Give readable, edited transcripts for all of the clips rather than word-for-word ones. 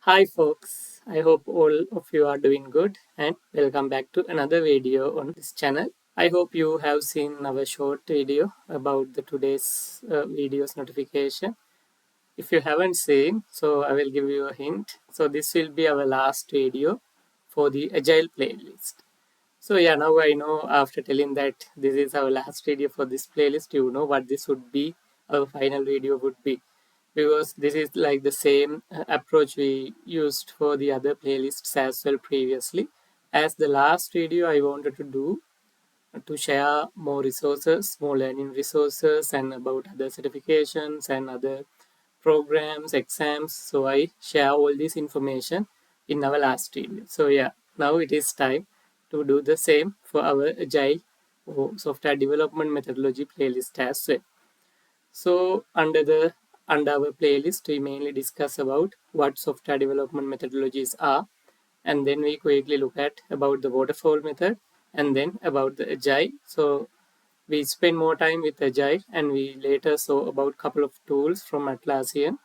Hi folks, I hope all of you are doing good and welcome back to another video on this channel. I hope you have seen our short video about the today's video's notification. If you haven't seen, so I will give you a hint. So this will be our last video for the Agile playlist. So yeah, now I know after telling that this is our last video for this playlist, you know what this would be, our final video would be. Because this is like the same approach we used for the other playlists as well previously. As the last video I wanted to do to share more resources, more learning resources and about other certifications and other programs, exams. So I share all this information in our last video. So yeah, now it is time to do the same for our Agile or software development methodology playlist as well. So under our playlist, we mainly discuss about what software development methodologies are, and then we quickly look at about the waterfall method, and then about the agile. So we spend more time with agile, and we later saw about couple of tools from Atlassian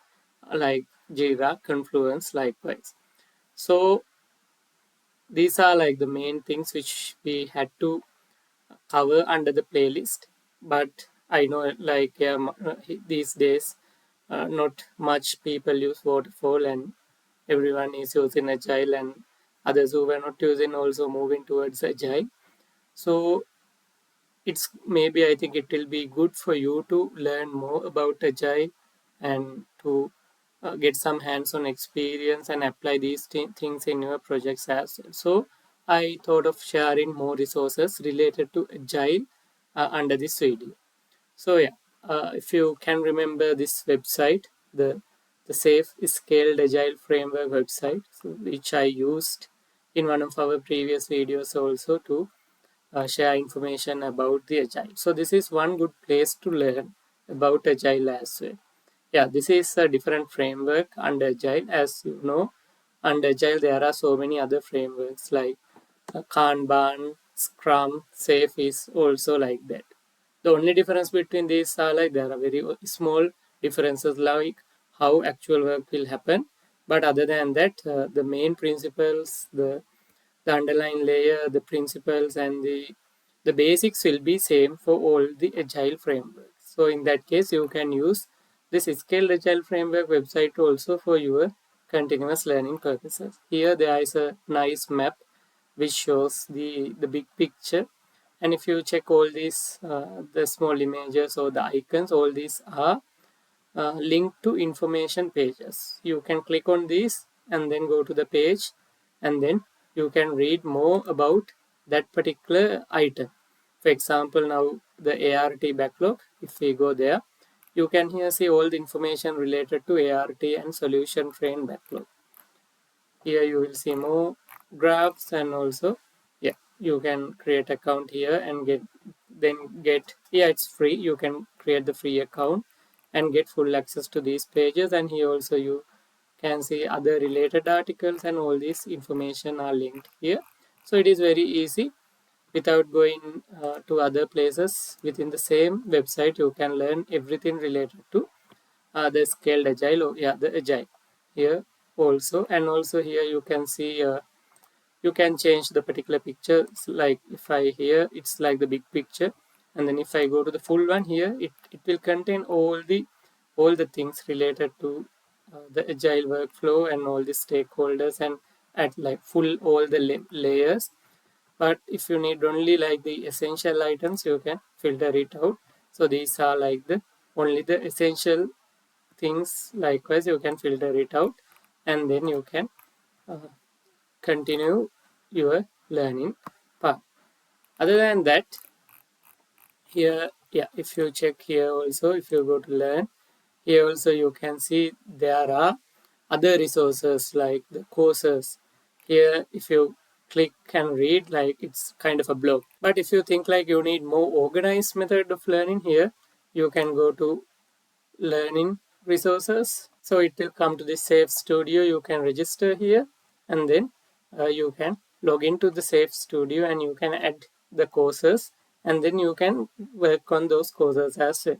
like jira, Confluence, likewise. So these are like the main things which we had to cover under the playlist. But I know like these days not much people use waterfall and everyone is using agile, and others who were not using also moving towards agile. So it's maybe I think it will be good for you to learn more about agile and to get some hands-on experience and apply these things in your projects as well. So I thought of sharing more resources related to agile under this video. So yeah, if you can remember this website, the Safe Scaled Agile Framework website, so which I used in one of our previous videos also to share information about the Agile. So this is one good place to learn about Agile as well. Yeah, this is a different framework under Agile. As you know, under Agile there are so many other frameworks like Kanban, Scrum, Safe is also like that. The only difference between these are like there are very small differences like how actual work will happen. But other than that, the main principles, the underlying layer, the principles, and the basics will be same for all the agile frameworks. So in that case, you can use this scaled agile framework website also for your continuous learning purposes. Here there is a nice map which shows the big picture, and if you check all these the small images or the icons, all these are linked to information pages. You can click on these and then go to the page, and then you can read more about that particular item. For example, now the ART backlog, if we go there, you can here see all the information related to ART and solution train backlog. Here you will see more graphs, and also yeah, you can create account here and get yeah, it's free. You can create the free account and get full access to these pages, and here also you can see other related articles, and all this information are linked here. So it is very easy without going to other places. Within the same website you can learn everything related to the scaled agile, or yeah, the agile here also. And also here you can see you can change the particular picture. Like if I here, it's like the big picture, and then if I go to the full one here, it will contain all the things related to the agile workflow and all the stakeholders, and at like full all the layers. But if you need only like the essential items, you can filter it out. So these are like the only the essential things. Likewise you can filter it out, and then you can uh, continue your learning path. Other than that, here yeah, if you check here also, if you go to learn, here also you can see there are other resources like the courses. Here if you click and read, like it's kind of a blog. But if you think like you need more organized method of learning, here you can go to learning resources. So it will come to the Safe Studio. You can register here, and then you can log into the Safe Studio, and you can add the courses, and then you can work on those courses as well.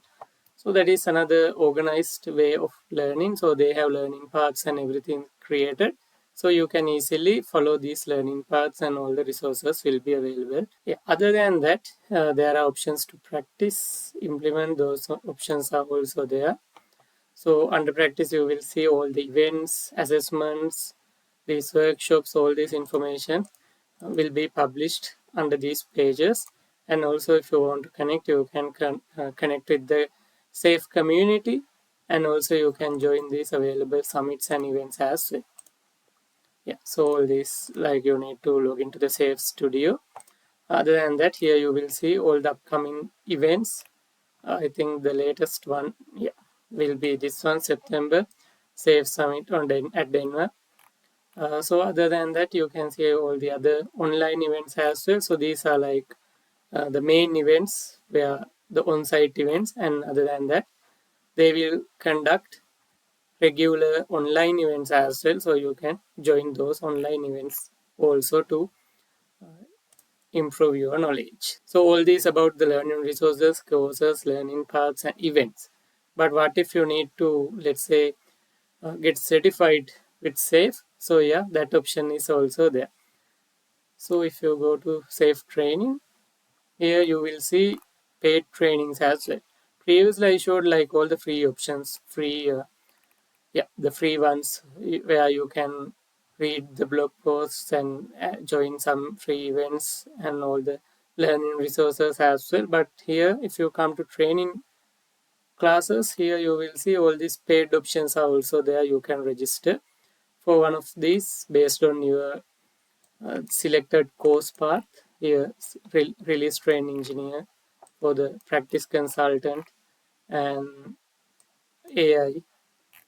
So that is another organized way of learning. So they have learning paths and everything created. So you can easily follow these learning paths and all the resources will be available. Yeah. Other than that, there are options to practice, implement. Those options are also there. So under practice, you will see all the events, assessments, these workshops, all this information will be published under these pages. And also if you want to connect, you can connect with the safe community, and also you can join these available summits and events as well. Yeah, so all this, like, you need to log into the safe studio. Other than that, here you will see all the upcoming events. I think the latest one, yeah, will be this one, September safe summit at Denver. So other than that, you can see all the other online events as well. So these are like the main events, where the on-site events, and other than that, they will conduct regular online events as well. So you can join those online events also to improve your knowledge. So all these about the learning resources, courses, learning paths, and events. But what if you need to, let's say, get certified with SAFE? So yeah, that option is also there. So if you go to SAFE training, here you will see paid trainings as well. Previously I showed like all the free options, the free ones, where you can read the blog posts and join some free events and all the learning resources as well. But here, if you come to training classes, here you will see all these paid options are also there. You can register for one of these based on your selected course path. Here, release train engineer for the practice consultant and AI.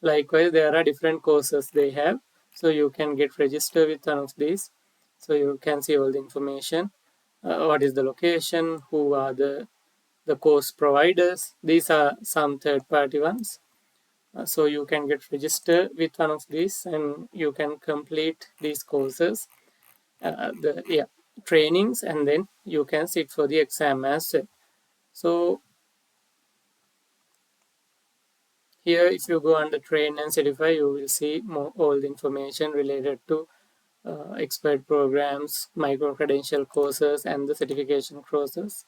Likewise, there are different courses they have. So you can get registered with one of these. So you can see all the information. What is the location? Who are the course providers? These are some third-party ones. So you can get registered with one of these, and you can complete these courses, the trainings, and then you can sit for the exam as well. So here, if you go under train and certify, you will see all the information related to expert programs, micro credential courses, and the certification courses.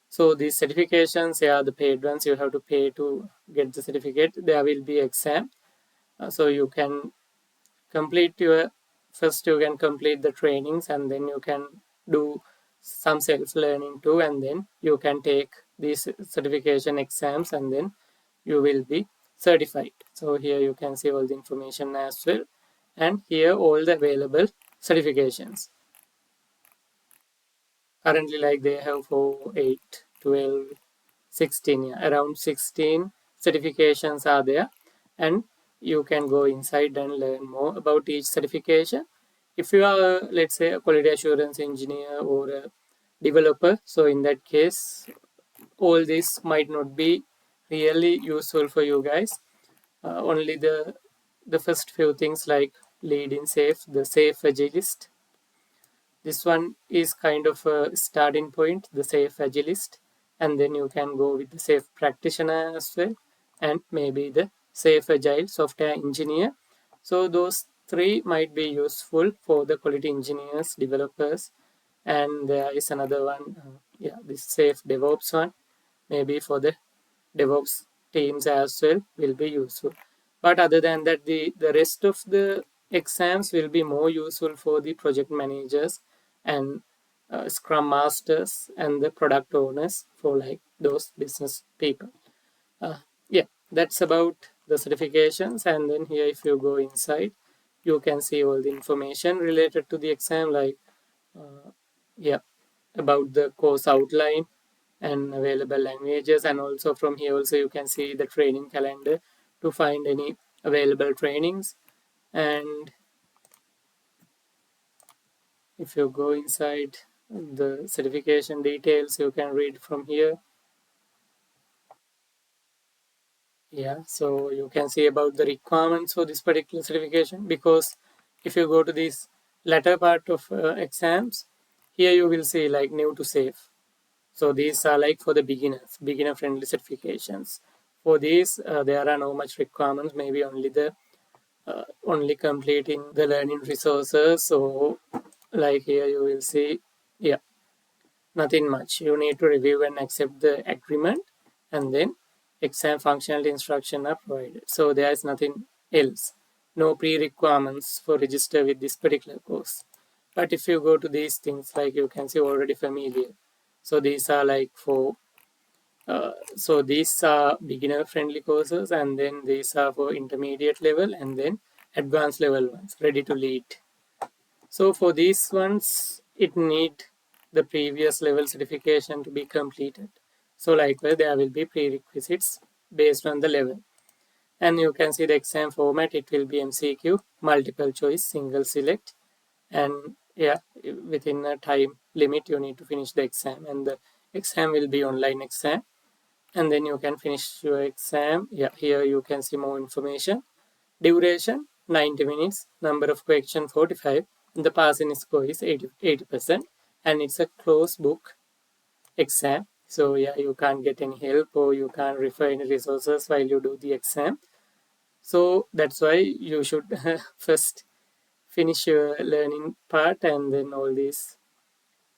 So these certifications, the paid ones, you have to pay to get the certificate. There will be exam. So you can complete you can complete the trainings, and then you can do some self-learning too, and then you can take these certification exams, and then you will be certified. So here you can see all the information as well, and here all the available certifications. Currently, like, they have 4, 8, 12, 16, around 16 certifications are there, and you can go inside and learn more about each certification. If you are, let's say, a quality assurance engineer or a developer, so in that case, all this might not be really useful for you guys. Only the first few things, like lead in safe, the safe agilist. This one is kind of a starting point, the safe agilist, and then you can go with the safe practitioner as well, and maybe the safe agile software engineer. So those three might be useful for the quality engineers, developers, and there is another one, this safe DevOps one, maybe for the DevOps teams as well, will be useful. But other than that, the rest of the exams will be more useful for the project managers and scrum masters and the product owners, for like those business people. Uh, yeah, that's about the certifications. And then here, if you go inside, you can see all the information related to the exam, like uh, yeah, about the course outline and available languages. And also from here also you can see the training calendar to find any available trainings. And if you go inside the certification details, you can read from here. So you can see about the requirements for this particular certification, because if you go to this latter part of exams, here you will see like new to safe. So these are like for the beginner friendly certifications. For these, there are no much requirements, maybe only the only completing the learning resources. So like here you will see, yeah, nothing much. You need to review and accept the agreement, and then exam functional instruction are provided. So there is nothing else. No pre-requirements for register with this particular course. But if you go to these things, like you can see already familiar. So these are like for so these are beginner friendly courses, and then these are for intermediate level, and then advanced level ones ready to lead. So for these ones, it need the previous level certification to be completed. So likewise, there will be prerequisites based on the level. And you can see the exam format, it will be MCQ, multiple choice, single select. And yeah, within a time limit, you need to finish the exam. And the exam will be online exam. And then you can finish your exam. Yeah, here you can see more information. Duration 90 minutes, number of questions 45, the passing score is 80%, and it's a closed book exam. So yeah, you can't get any help or you can't refer any resources while you do the exam. So that's why you should first finish your learning part, and then all these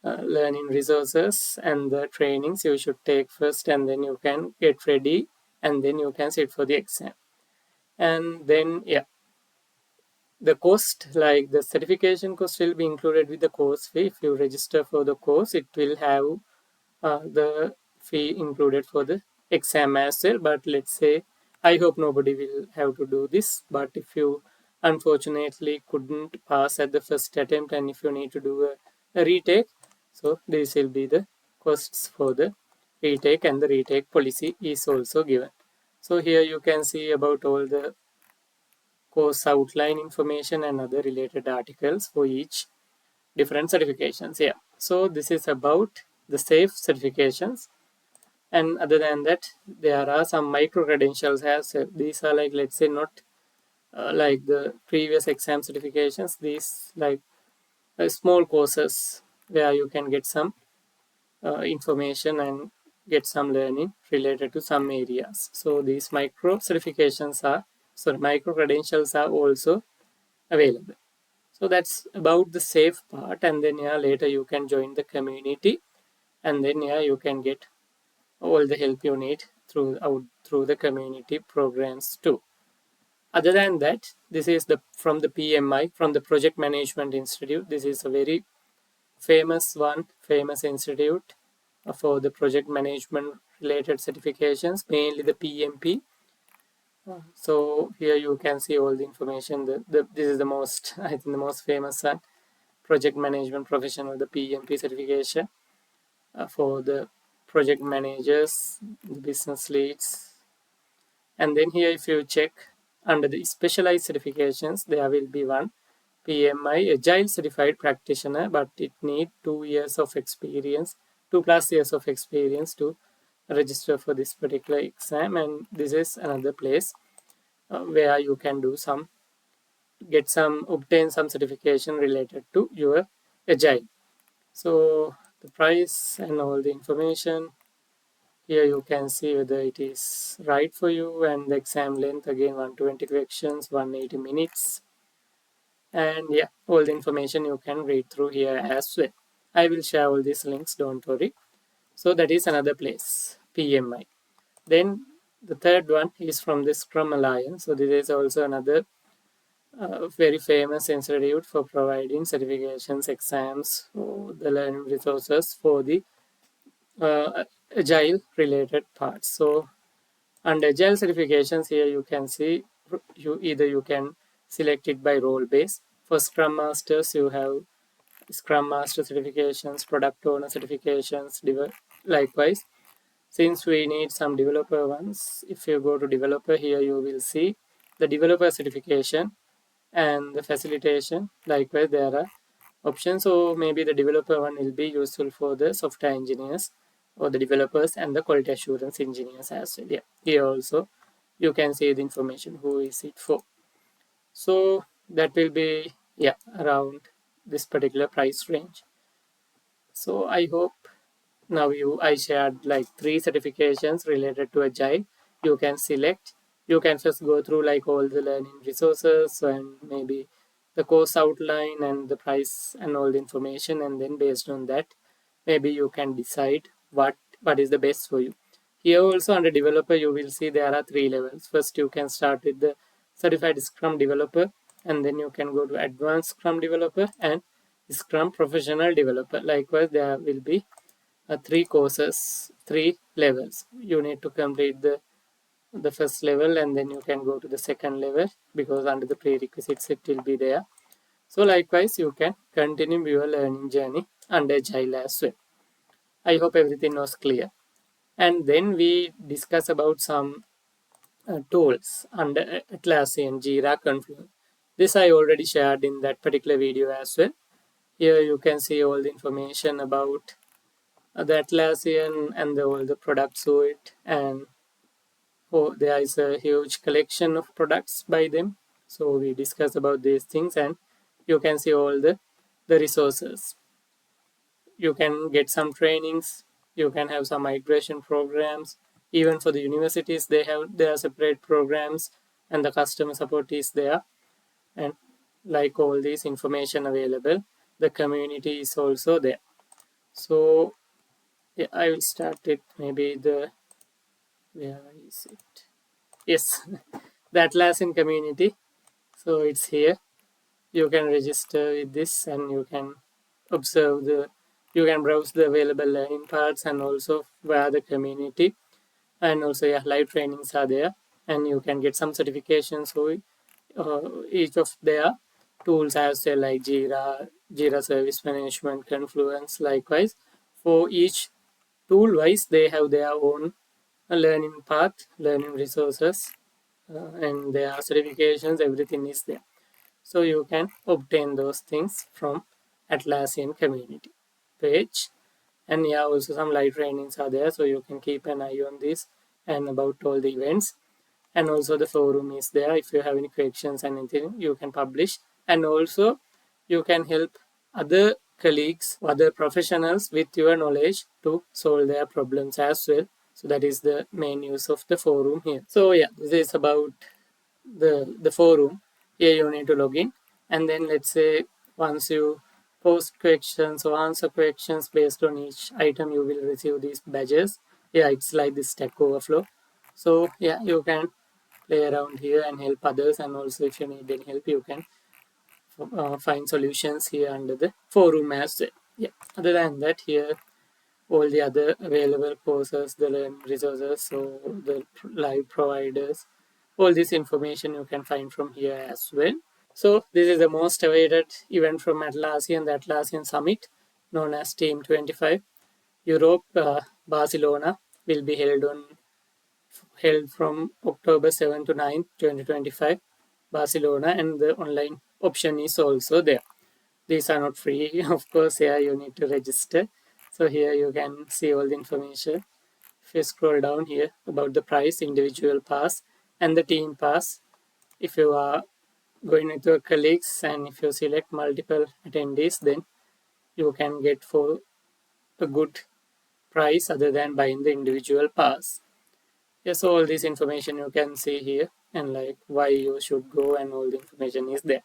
learning resources and the trainings you should take first, and then you can get ready, and then you can sit for the exam. And then yeah, the cost, like the certification cost, will be included with the course fee. If you register for the course, it will have the fee included for the exam as well. But let's say, I hope nobody will have to do this, but if you unfortunately couldn't pass at the first attempt, and if you need to do a retake, so this will be the costs for the retake, and the retake policy is also given. So here you can see about all the course outline information and other related articles for each different certifications. Yeah, so this is about the safe certifications. And other than that, there are some micro credentials as well. These are like, let's say, not like the previous exam certifications. These like small courses where you can get some information and get some learning related to some areas. So these micro credentials are also available. So that's about the safe part, and then yeah, later you can join the community, and then yeah, you can get all the help you need through the community programs too. Other than that, this is the from the PMI, from the Project Management Institute. This is a very famous institute for the project management related certifications, mainly the PMP. So here you can see all the information. This is the most, I think, the most famous one, project management professional, the PMP certification for the project managers, the business leads. And then here, if you check under the specialized certifications, there will be one PMI Agile Certified Practitioner, but it need 2 years of experience, 2+ years of experience to register for this particular exam. And this is another place where you can do some, obtain some certification related to your Agile. So the price and all the information here you can see whether it is right for you, and the exam length again 120 questions, 180 minutes, and yeah, all the information you can read through here as well. I will share all these links, don't worry. So that is another place, PMI. Then the third one is from the Scrum Alliance. So this is also another very famous institute for providing certifications, exams, or the learning resources for the agile related parts. So under agile certifications, here you can see you can select it by role base. For Scrum Masters, you have Scrum Master certifications, Product Owner certifications, likewise. Since we need some developer ones, if you go to developer, here you will see the developer certification and the facilitation. Likewise, there are options. So maybe the developer one will be useful for the software engineers or the developers and the quality assurance engineers as well. Yeah, here also you can see the information who is it for. So that will be, yeah, around this particular price range. So I hope now I shared like 3 certifications related to Agile. you can select. You can first go through like all the learning resources and maybe the course outline and the price and all the information, and then based on that maybe you can decide what is the best for you. Here also under developer you will see there are 3 levels. First you can start with the certified scrum developer, and then you can go to advanced scrum developer and scrum professional developer. Likewise there will be 3 courses, 3 levels. You need to complete the first level and then you can go to the second level, because under the prerequisites it will be there. So likewise you can continue your learning journey under Agile as well. I hope everything was clear. And then we discuss about some tools under Atlassian, Jira, Confluence. This I already shared in that particular video as well. Here you can see all the information about the Atlassian and all the product suite, and there is a huge collection of products by them. So we discuss about these things, and you can see all the resources. You can get some trainings, you can have some migration programs. Even for the universities they have their separate programs, and the customer support is there, and like all this information available. The community is also there. So yeah, I will start it. Maybe the where is it? Yes, the Atlassian community. So it's here. You can register with this and you can observe you can browse the available learning paths and also via the community. And also yeah, live trainings are there, and you can get some certifications. So each of their tools as well, like Jira Service Management, Confluence. Likewise, for each tool wise, they have their own learning path, learning resources, and their certifications. Everything is there. So you can obtain those things from Atlassian community page. And yeah, also some live trainings are there, so you can keep an eye on this and about all the events. And also the forum is there. If you have any questions, anything, you can publish. And also you can help other colleagues, other professionals with your knowledge to solve their problems as well. So that is the main use of the forum here. So yeah, this is about the forum. Here you need to log in, and then let's say once you post questions or answer questions based on each item, you will receive these badges. Yeah, it's like this Stack Overflow. So yeah, you can play around here and help others, and also if you need any help you can find solutions here under the forum as well. Yeah, other than that, here all the other available courses, the learning resources, so the live providers, all this information you can find from here as well. So this is the most awaited event from Atlassian, the Atlassian Summit, known as Team 25. Europe, Barcelona, will be held from October 7 to 9, 2025, Barcelona, and the online option is also there. These are not free, of course. Here you need to register. So here you can see all the information. If you scroll down here about the price, individual pass, and the team pass. If you are going with your colleagues and if you select multiple attendees, then you can get for a good price other than buying the individual pass. Yes, so all this information you can see here, and like why you should go, and all the information is there.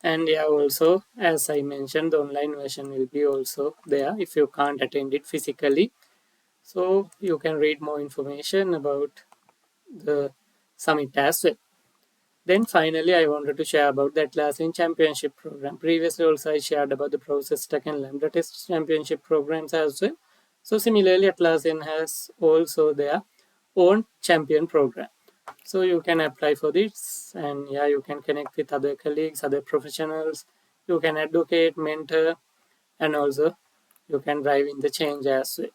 And yeah, also as I mentioned, the online version will be also there if you can't attend it physically. So you can read more information about the summit as well. Then finally, I wanted to share about the Atlassian Championship Program. Previously also I shared about the Process Tech and Lambda Test Championship programs as well. So similarly, Atlassian has also their own champion program. So you can apply for this, and yeah, you can connect with other colleagues, other professionals. You can advocate, mentor, and also you can drive in the change as well.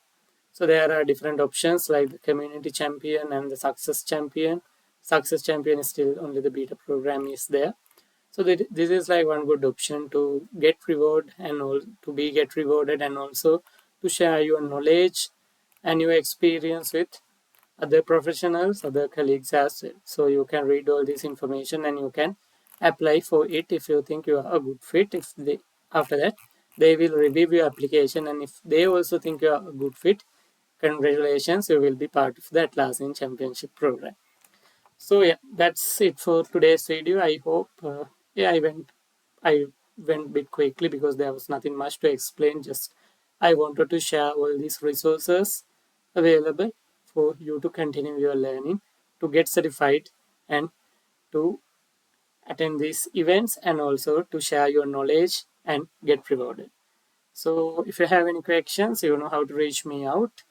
So there are different options like the community champion and the success champion. Success champion is still only the beta program is there. So this is like one good option to get reward and all, to be get rewarded, and also to share your knowledge and your experience with other professionals, other colleagues as well. So you can read all this information and you can apply for it if you think you are a good fit. If after that they will review your application, and if they also think you are a good fit, congratulations, you will be part of the Atlassian Championship program. So yeah, that's it for today's video. I hope yeah I went a bit quickly because there was nothing much to explain. Just I wanted to share all these resources available for you to continue your learning, to get certified, and to attend these events, and also to share your knowledge and get rewarded. So if you have any questions, you know how to reach me out.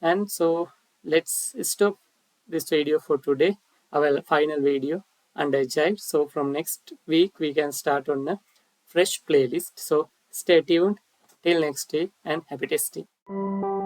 And so let's stop this video for today, our final video under Agile. So from next week, we can start on a fresh playlist. So stay tuned till next week and happy testing.